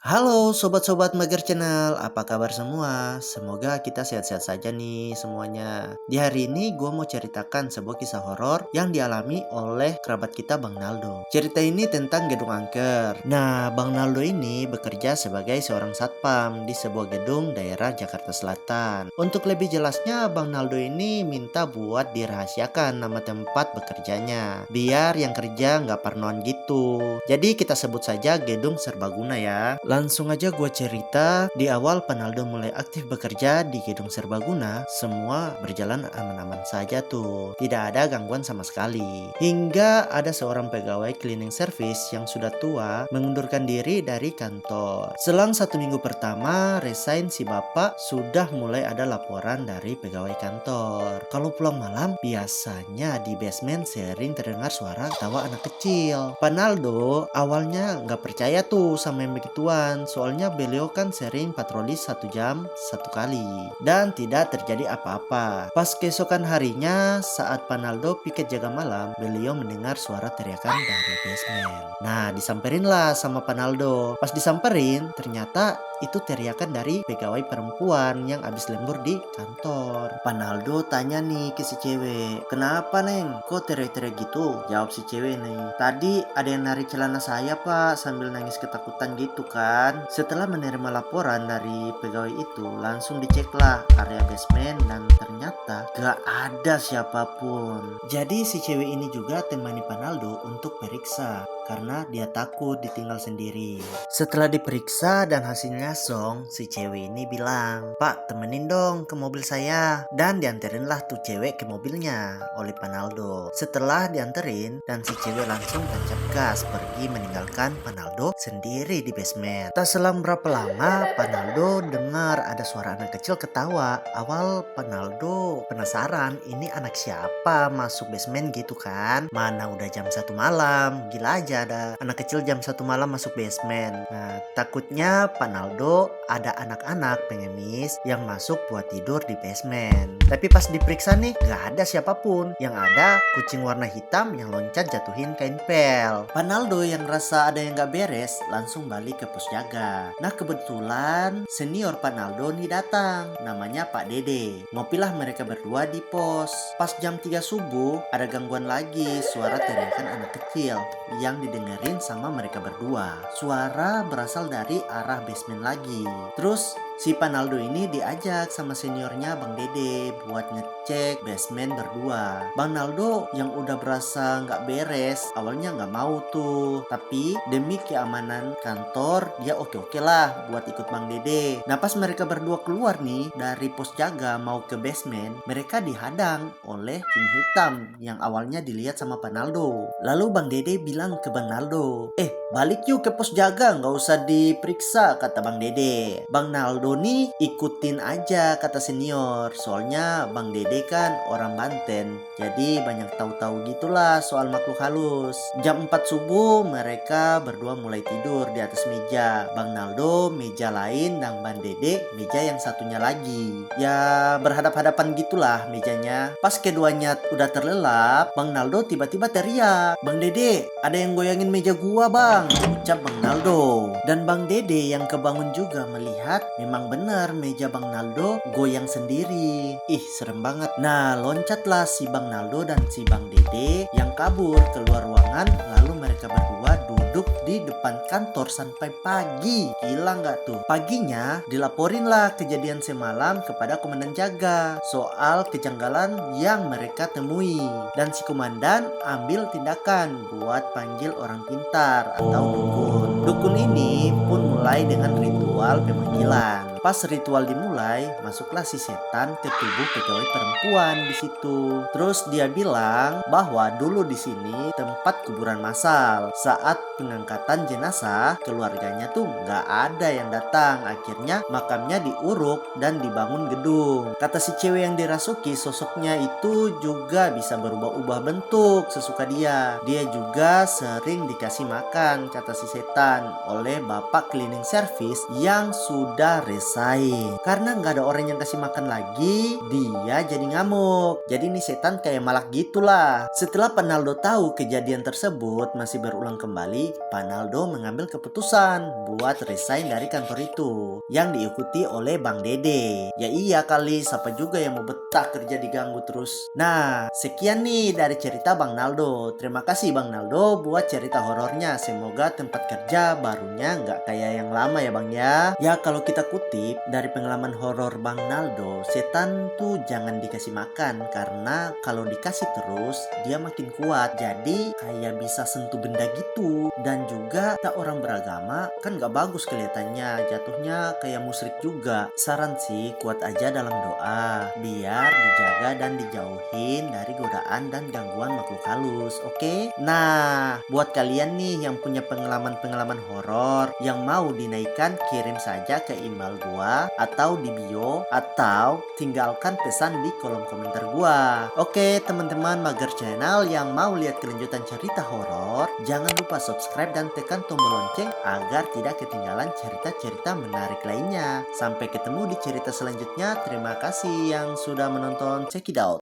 Halo sobat-sobat Mager Channel, apa kabar semua? Semoga kita sehat-sehat saja nih semuanya. Di hari ini gue mau ceritakan sebuah kisah horor yang dialami oleh kerabat kita Bang Naldo. Cerita ini tentang gedung angker. Nah, Bang Naldo ini bekerja sebagai seorang satpam di sebuah gedung daerah Jakarta Selatan. Untuk lebih jelasnya, Bang Naldo ini minta buat dirahasiakan nama tempat bekerjanya, biar yang kerja nggak parnoan gitu. Jadi kita sebut saja gedung serbaguna ya. Langsung aja gue cerita, di awal Panaldo mulai aktif bekerja di gedung serbaguna, semua berjalan aman-aman saja tuh. Tidak ada gangguan sama sekali. Hingga ada seorang pegawai cleaning service yang sudah tua mengundurkan diri dari kantor. Selang 1 minggu pertama, resign si bapak, sudah mulai ada laporan dari pegawai kantor. Kalau pulang malam, biasanya di basement sering terdengar suara tawa anak kecil. Panaldo awalnya nggak percaya tuh sama yang begituan. Soalnya beliau kan sering patroli 1 jam 1 kali dan tidak terjadi apa-apa. Pas keesokan harinya saat Panaldo piket jaga malam, beliau mendengar suara teriakan dari basement. Nah, disamperin lah sama Panaldo. Pas disamperin, ternyata itu teriakan dari pegawai perempuan yang abis lembur di kantor. Panaldo tanya nih ke si cewek, "Kenapa neng? Kok teriak-teriak gitu?" Jawab si cewek nih, "Tadi ada yang narik celana saya pak," sambil nangis ketakutan gitu kan. Setelah menerima laporan dari pegawai itu, langsung diceklah area basement dan ternyata gak ada siapapun. Jadi si cewek ini juga temani Panaldo untuk periksa karena dia takut ditinggal sendiri. Setelah diperiksa dan hasilnya song, si cewek ini bilang, "Pak, temenin dong ke mobil saya." Dan dianterinlah tuh cewek ke mobilnya oleh Panaldo. Setelah dianterin, dan si cewek langsung tancap gas pergi meninggalkan Panaldo sendiri di basement. Tak selang berapa lama, Panaldo dengar ada suara anak kecil ketawa. Awal Panaldo penasaran, ini anak siapa masuk basement gitu kan? Mana udah jam 1 malam, gila aja ada anak kecil jam 1 malam masuk basement. Nah, takutnya Panaldo ada anak-anak pengemis yang masuk buat tidur di basement. Tapi pas diperiksa nih, gak ada siapapun. Yang ada kucing warna hitam yang loncat jatuhin kain pel. Panaldo yang rasa ada yang gak beres langsung balik ke pos jaga. Nah, kebetulan senior Panaldo nih datang, namanya Pak Dede. Ngopilah mereka berdua di pos. Pas jam 3 subuh ada gangguan lagi, suara teriakan anak kecil yang didengerin sama mereka berdua. Suara berasal dari arah basement lagi. Terus si Panaldo ini diajak sama seniornya Bang Dede buat ngecek basement berdua. Bang Naldo yang udah berasa nggak beres awalnya nggak mau tuh, tapi demi keamanan kantor dia oke-oke lah buat ikut Bang Dede. Nah, pas mereka berdua keluar nih dari pos jaga mau ke basement, mereka dihadang oleh kucing hitam yang awalnya dilihat sama Panaldo. Lalu Bang Dede bilang ke Bang Naldo, balik yuk ke pos jaga, nggak usah diperiksa," kata Bang Dede. Bang Naldo nih ikutin aja kata senior, soalnya Bang Dede kan orang Banten, jadi banyak tahu-tahu gitulah soal makhluk halus. Jam 4 subuh mereka berdua mulai tidur di atas meja. Bang Naldo meja lain dan Bang Dede meja yang satunya lagi. Ya berhadap-hadapan gitulah mejanya. Pas keduanya udah terlelap, Bang Naldo tiba-tiba teriak, "Bang Dede, ada yang goyangin meja gua bang," ucap Bang Naldo. Dan Bang Dede yang kebangun juga melihat memang benar meja Bang Naldo goyang sendiri. Ih, serem banget. Nah, loncatlah si Bang Naldo dan si Bang Dede yang kabur keluar ruangan, lalu mereka berdua duduk di depan kantor sampai pagi. Gila nggak tuh? Paginya dilaporinlah kejadian semalam kepada komandan jaga soal kejanggalan yang mereka temui. Dan si komandan ambil tindakan buat panggil orang pintar atau dukun. Dukun ini pun mulai dengan ritual pemanggilan. Pas ritual dimulai, masuklah si setan ke tubuh pegawai perempuan di situ. Terus dia bilang bahwa dulu di sini tempat kuburan massal. Saat pengangkatan jenazah, keluarganya tuh nggak ada yang datang. Akhirnya makamnya diuruk dan dibangun gedung. Kata si cewek yang dirasuki, sosoknya itu juga bisa berubah-ubah bentuk sesuka dia. Dia juga sering dikasih makan, kata si setan, oleh bapak cleaning service yang sudah resign dirasain. Karena nggak ada orang yang kasih makan lagi, dia jadi ngamuk. Jadi nih setan kayak malak gitulah. Setelah Panaldo tahu kejadian tersebut masih berulang kembali, Panaldo mengambil keputusan buat resign dari kantor itu yang diikuti oleh Bang Dede. Ya iya kali, siapa juga yang mau betah kerja diganggu terus. Nah, sekian nih dari cerita Bang Naldo. Terima kasih Bang Naldo buat cerita horornya. Semoga tempat kerja barunya nggak kayak yang lama ya Bang ya. Ya kalau kita kutip dari pengalaman horor Bang Naldo, setan tuh jangan dikasih makan karena kalau dikasih terus dia makin kuat. Jadi kayak bisa sentuh benda gitu. Dan juga tak orang beragama kan nggak bagus kelihatannya. Jatuhnya kayak musyrik juga. Saran sih kuat aja dalam doa biar dijaga dan dijauhin dari godaan dan gangguan makhluk halus. Oke? Nah, buat kalian nih yang punya pengalaman-pengalaman horor yang mau dinaikkan, kirim saja ke email gua atau di bio atau tinggalkan pesan di kolom komentar gua. Oke, teman-teman Mager Channel yang mau lihat kelanjutan cerita horor, jangan lupa subscribe dan tekan tombol lonceng agar tidak ketinggalan cerita-cerita menarik lainnya. Sampai ketemu di cerita selanjutnya. Terima kasih yang sudah menonton. Check it out.